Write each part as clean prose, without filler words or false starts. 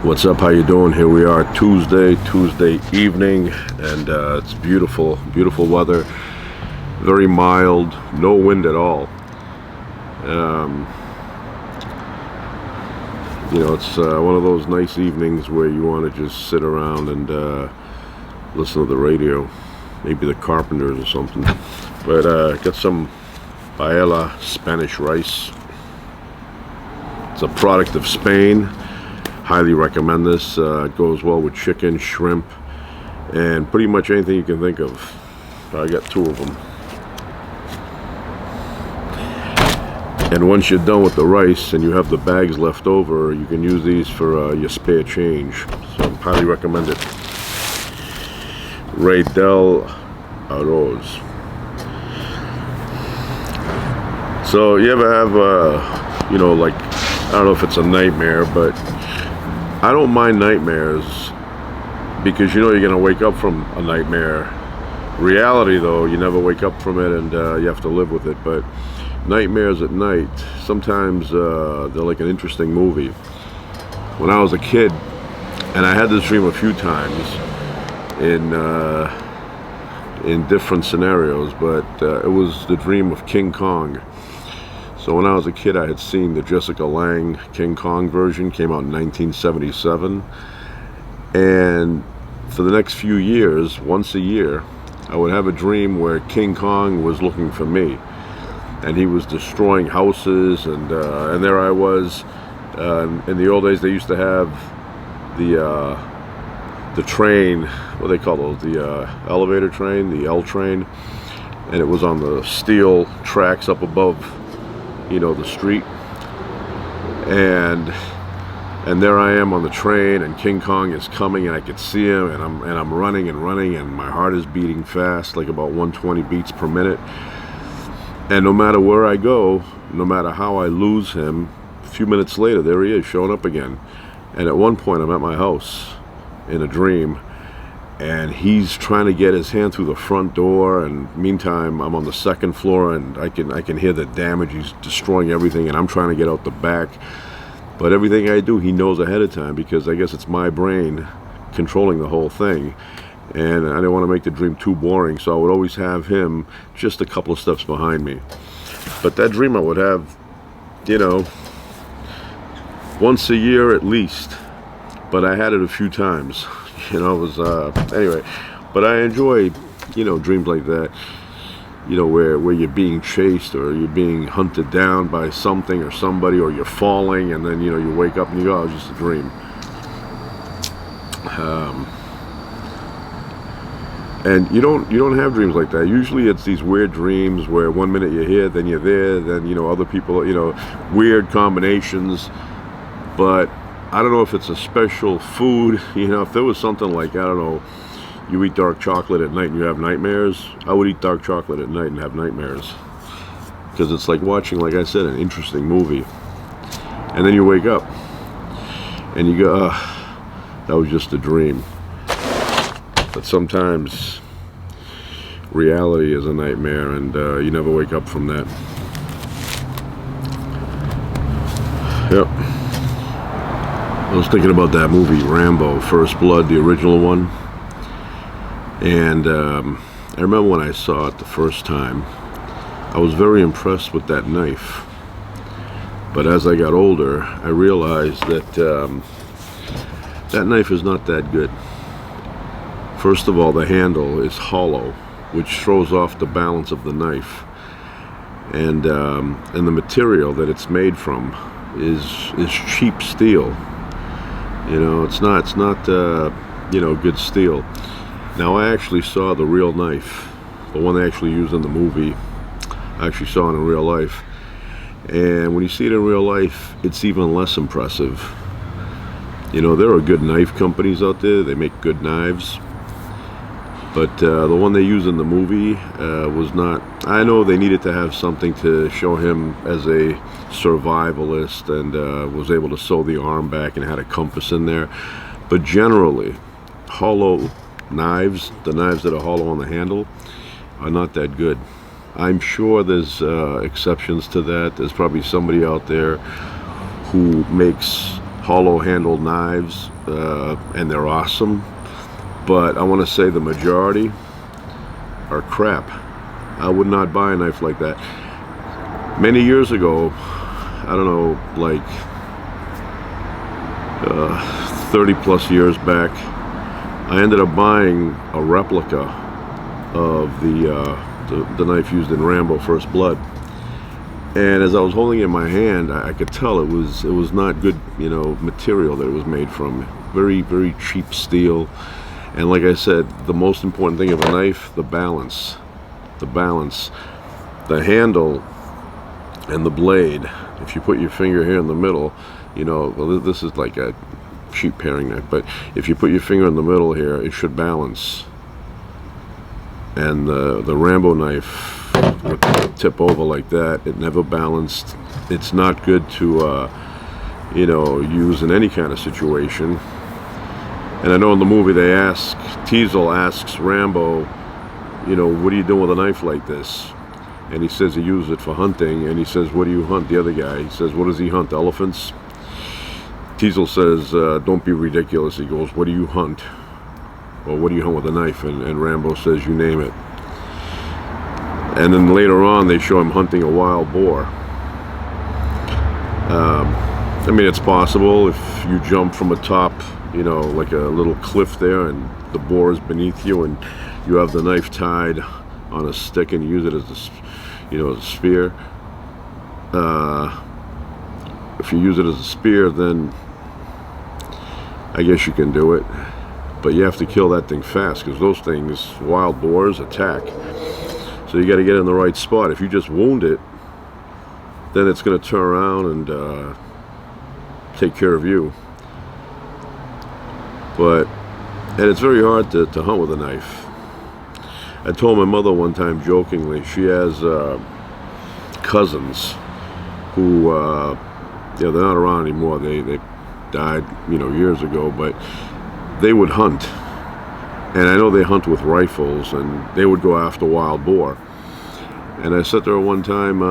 What's up? How you doing? Here we are, Tuesday evening, and it's beautiful weather. Very mild, no wind at all. Um, it's one of those nice evenings where you want to just sit around and listen to the radio, maybe the Carpenters or something. But got some paella, Spanish rice. It's a product of Spain. Highly recommend this. It goes well with chicken, shrimp, and pretty much anything you can think of. I got two of them. And once you're done with the rice and you have the bags left over, you can use these for your spare change. So I highly recommend it. Rey del Arroz. So you ever have, like, I don't know if it's a nightmare, but I don't mind nightmares because you're going to wake up from a nightmare. Reality, though, you never wake up from it, and you have to live with it. But nightmares at night, sometimes they're like an interesting movie. When I was a kid, and I had this dream a few times in different scenarios, but it was the dream of King Kong. So when I was a kid, I had seen the Jessica Lange King Kong version, came out in 1977. And for the next few years, once a year, I would have a dream where King Kong was looking for me. And he was destroying houses, and there I was. In the old days, they used to have the train, what do they call those? The elevator train, the L train. And it was on the steel tracks up above the street, and there I am on the train, and King Kong is coming, and I could see him, and I'm running, and my heart is beating fast, like about 120 beats per minute. And no matter where I go, no matter how I lose him, a few minutes later, there he is, showing up again. And at one point, I'm at my house in a dream, and he's trying to get his hand through the front door, and meantime I'm on the second floor, and I can hear the damage. He's destroying everything, and I'm trying to get out the back. But everything I do, he knows ahead of time, because I guess it's my brain controlling the whole thing. And I didn't want to make the dream too boring, so I would always have him just a couple of steps behind me. But that dream I would have, once a year at least. But I had it a few times. It was anyway, but I enjoy dreams like that, where you're being chased, or you're being hunted down by something or somebody, or you're falling, and then you wake up and you go, oh, it was just a dream. And you don't have dreams like that. Usually it's these weird dreams where one minute you're here, then you're there, then other people, weird combinations. But I don't know if it's a special food. If there was something like, I don't know, you eat dark chocolate at night and you have nightmares, I would eat dark chocolate at night and have nightmares. Because it's like watching, like I said, an interesting movie. And then you wake up and you go, that was just a dream. But sometimes reality is a nightmare, and you never wake up from that. Yep. I was thinking about that movie, Rambo, First Blood, the original one. And I remember when I saw it the first time, I was very impressed with that knife. But as I got older, I realized that that knife is not that good. First of all, the handle is hollow, which throws off the balance of the knife. And the material that it's made from is cheap steel. It's not good steel. Now, I actually saw the real knife, the one they actually used in the movie. I actually saw it in real life. And when you see it in real life, it's even less impressive. There are good knife companies out there. They make good knives. But the one they used in the movie was not. I know they needed to have something to show him as a survivalist, and was able to sew the arm back and had a compass in there. But generally, hollow knives, the knives that are hollow on the handle, are not that good. I'm sure there's exceptions to that. There's probably somebody out there who makes hollow-handled knives, and they're awesome. But I want to say the majority are crap. I would not buy a knife like that. Many years ago, I don't know, like 30 plus years back, I ended up buying a replica of the knife used in Rambo First Blood. And as I was holding it in my hand, I could tell it was not good, material that it was made from. Very, very cheap steel. And like I said, the most important thing of a knife, the balance. The balance. The handle and the blade. If you put your finger here in the middle, well, this is like a cheap paring knife, but if you put your finger in the middle here, it should balance. And the Rambo knife would tip over like that. It never balanced. It's not good to use in any kind of situation. And I know in the movie Teasel asks Rambo, what are you doing with a knife like this? And he says he uses it for hunting. And he says, what do you hunt? The other guy, he says, what does he hunt? Elephants? Teasel says, don't be ridiculous. He goes, what do you hunt? Well, what do you hunt with a knife? And Rambo says, you name it. And then later on, they show him hunting a wild boar. I mean, it's possible if you jump from a top, like a little cliff there, and the boar is beneath you, and you have the knife tied on a stick and use it as a spear. If you use it as a spear, then I guess you can do it. But you have to kill that thing fast, because those things, wild boars, attack. So you got to get in the right spot. If you just wound it, then it's going to turn around and take care of you. And it's very hard to hunt with a knife. I told my mother one time jokingly, she has cousins who, they're not around anymore. They died, years ago, but they would hunt. And I know they hunt with rifles, and they would go after wild boar. And I said to her one time,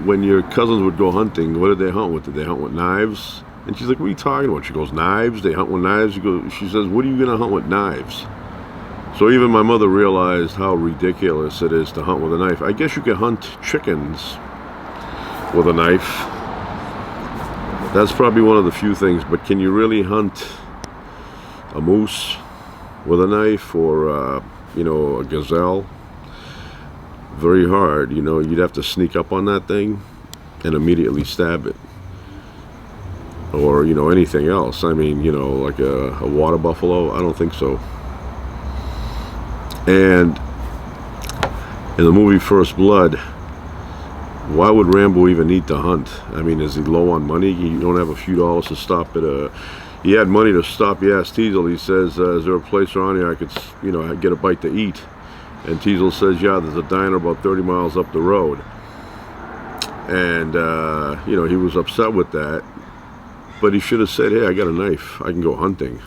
when your cousins would go hunting, what did they hunt with? Did they hunt with knives? And she's like, what are you talking about? She goes, knives? They hunt with knives? She says, what are you going to hunt with knives? So even my mother realized how ridiculous it is to hunt with a knife. I guess you can hunt chickens with a knife. That's probably one of the few things, but can you really hunt a moose with a knife, or a gazelle? Very hard. You'd have to sneak up on that thing and immediately stab it, or anything else. I mean, like a water buffalo. I don't think so. And in the movie First Blood, why would Rambo even need to hunt? I mean, is he low on money? You don't have a few dollars to stop at a... He had money to stop. He asked Teasel, he says, is there a place around here I could, get a bite to eat? And Teasel says, yeah, there's a diner about 30 miles up the road. And, he was upset with that. But he should have said, hey, I got a knife. I can go hunting.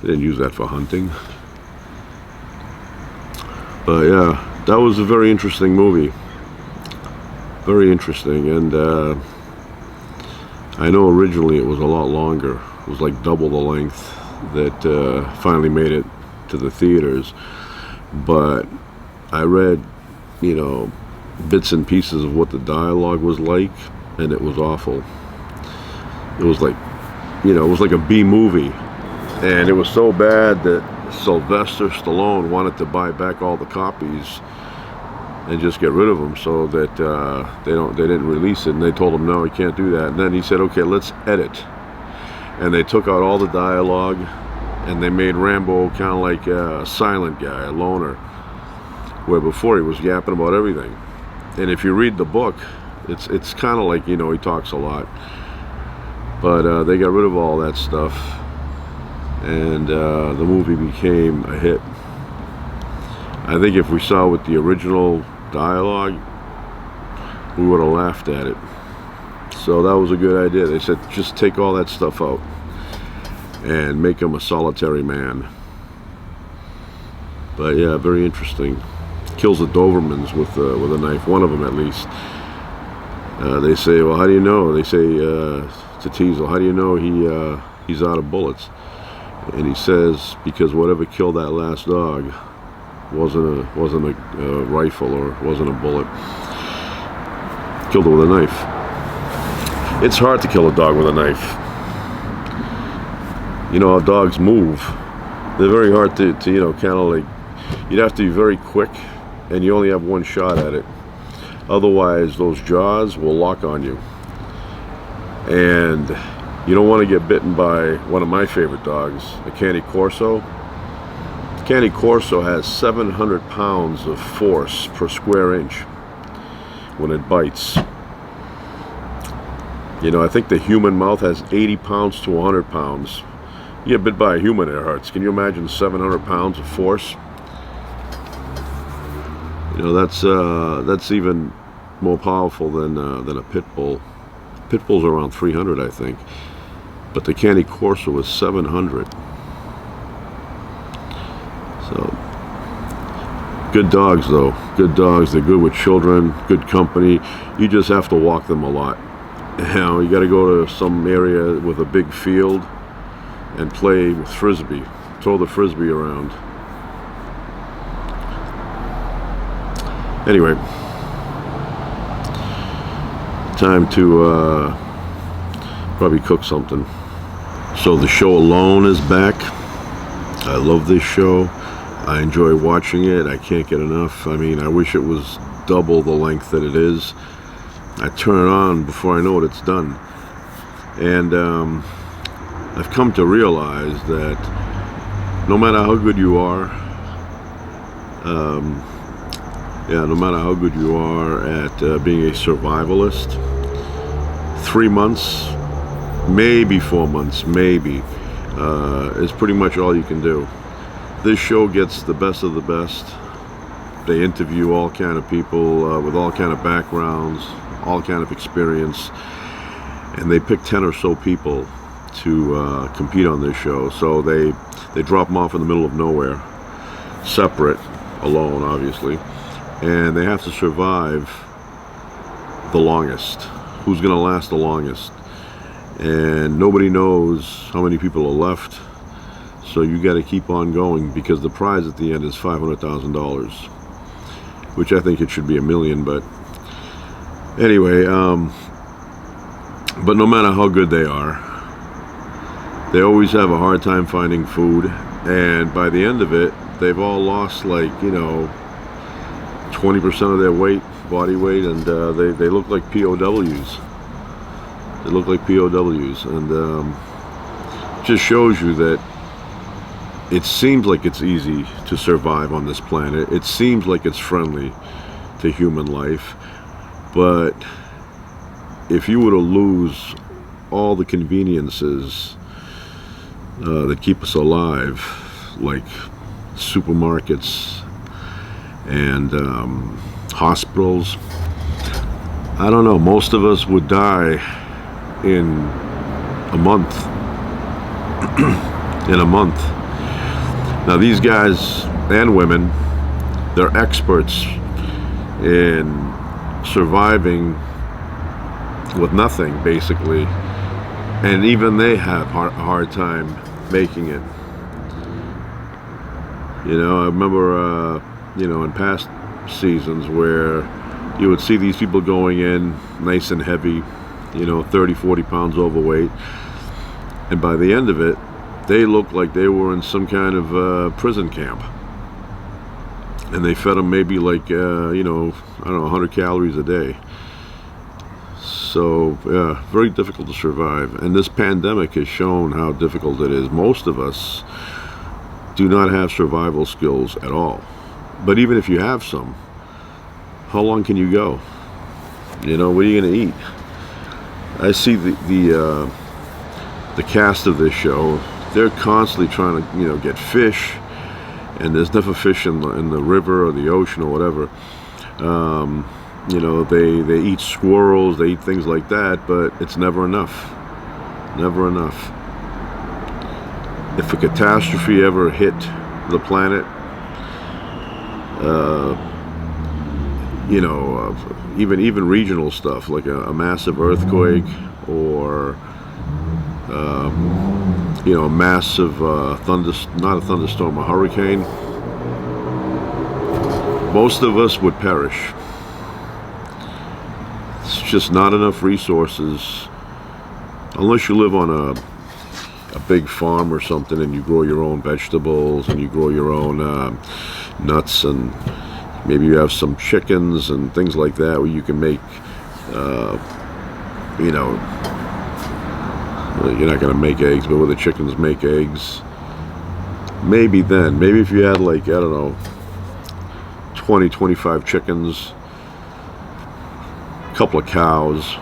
They didn't use that for hunting. But, yeah, that was a very interesting movie. Very interesting. And, I know originally it was a lot longer. It was like double the length that finally made it to the theaters. But I read, bits and pieces of what the dialogue was like, and it was awful. It was like, it was like a B movie. And it was so bad that Sylvester Stallone wanted to buy back all the copies and just get rid of them, so that they didn't release it. And they told him, no, you can't do that. And then he said, okay, let's edit. And they took out all the dialogue, and they made Rambo kind of like a silent guy, a loner, where before he was yapping about everything. And if you read the book, it's kind of like, he talks a lot. But they got rid of all that stuff, and the movie became a hit. I think if we saw with the original dialogue, we would have laughed at it. So that was a good idea. They said, just take all that stuff out and make him a solitary man. But yeah, very interesting. Kills the Dobermans with a knife, one of them at least. They say, well, how do you know? They say, to Teasel, how do you know he's out of bullets? And he says, because whatever killed that last dog wasn't a rifle, or wasn't a bullet. Killed it with a knife. It's hard to kill a dog with a knife. You know how dogs move. They're very hard to kind of like, you'd have to be very quick, and you only have one shot at it. Otherwise, those jaws will lock on you. And you don't want to get bitten by one of my favorite dogs, a Cane Corso. Cane Corso has 700 pounds of force per square inch when it bites. You know, I think the human mouth has 80 pounds to 100 pounds. You get bit by a human, it hurts. Can you imagine 700 pounds of force? You know, that's even more powerful than a pit bull. Pit bulls are around 300, I think. But the Cane Corso is 700. So, good dogs though. Good dogs. They're good with children, good company. You just have to walk them a lot. You know, you got to go to some area with a big field and play with frisbee. Throw the frisbee around. Anyway, time to probably cook something. So the show Alone is back. I love this show. I enjoy watching it. I can't get enough. I mean, I wish it was double the length that it is. I turn it on before I know it, it's done. And I've come to realize that no matter how good you are, no matter how good you are at being a survivalist, 3 months, maybe 4 months, maybe, is pretty much all you can do. This show gets the best of the best. They interview all kind of people with all kind of backgrounds, all kind of experience, and they pick 10 or so people to compete on this show. So they drop them off in the middle of nowhere, separate, alone, obviously, and they have to survive the longest. Who's going to last the longest? And nobody knows how many people are left, so you got to keep on going, because the prize at the end is $500,000, which I think it should be $1 million. But anyway, but no matter how good they are, they always have a hard time finding food, and by the end of it, they've all lost, like, 20% of their weight, body weight, and they look like POWs. They look like POWs, and just shows you that it seems like it's easy to survive on this planet. It seems like it's friendly to human life, but if you were to lose all the conveniences that keep us alive, like supermarkets and hospitals, I don't know, most of us would die in a month. In a month. Now these guys and women, they're experts in surviving with nothing, basically, and even they have a hard time making it. I remember in past seasons where you would see these people going in nice and heavy, 30-40 pounds overweight, and by the end of it, they looked like they were in some kind of prison camp, and they fed them maybe like 100 calories a day. So yeah, very difficult to survive, and this pandemic has shown how difficult it is. Most of us do not have survival skills at all, but even if you have some, how long can you go? What are you going to eat? I see the cast of this show. They're constantly trying to get fish, and there's never fish in the river or the ocean or whatever. They eat squirrels, they eat things like that, but it's never enough. Never enough. If a catastrophe ever hit the planet, even regional stuff like a massive earthquake, or a massive not a thunderstorm, a hurricane, most of us would perish. It's just not enough resources, unless you live on a big farm or something and you grow your own vegetables and you grow your own nuts, and maybe you have some chickens and things like that where you can make you're not going to make eggs, but where the chickens make eggs, maybe then, maybe if you had like, I don't know, 20, 25 chickens, a couple of cows,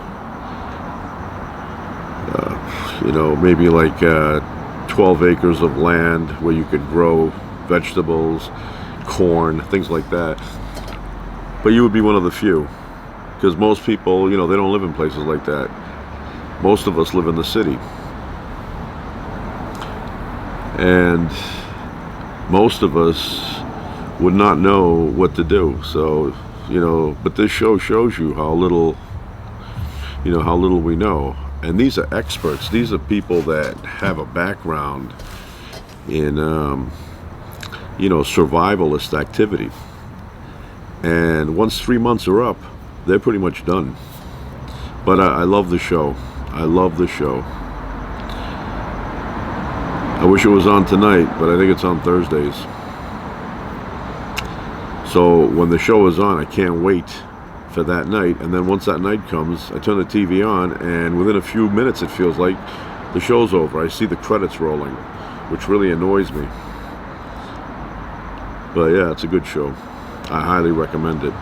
maybe like 12 acres of land where you could grow vegetables, corn, things like that. But you would be one of the few, because most people, they don't live in places like that. Most of us live in the city, and most of us would not know what to do. So, but this show shows you how little we know. And these are experts. These are people that have a background in, survivalist activity. And once 3 months are up, they're pretty much done. But I love the show. I love the show. I wish it was on tonight, but I think it's on Thursdays. So when the show is on, I can't wait for that night. And then once that night comes, I turn the TV on, and within a few minutes, it feels like the show's over. I see the credits rolling, which really annoys me. But yeah, it's a good show. I highly recommend it.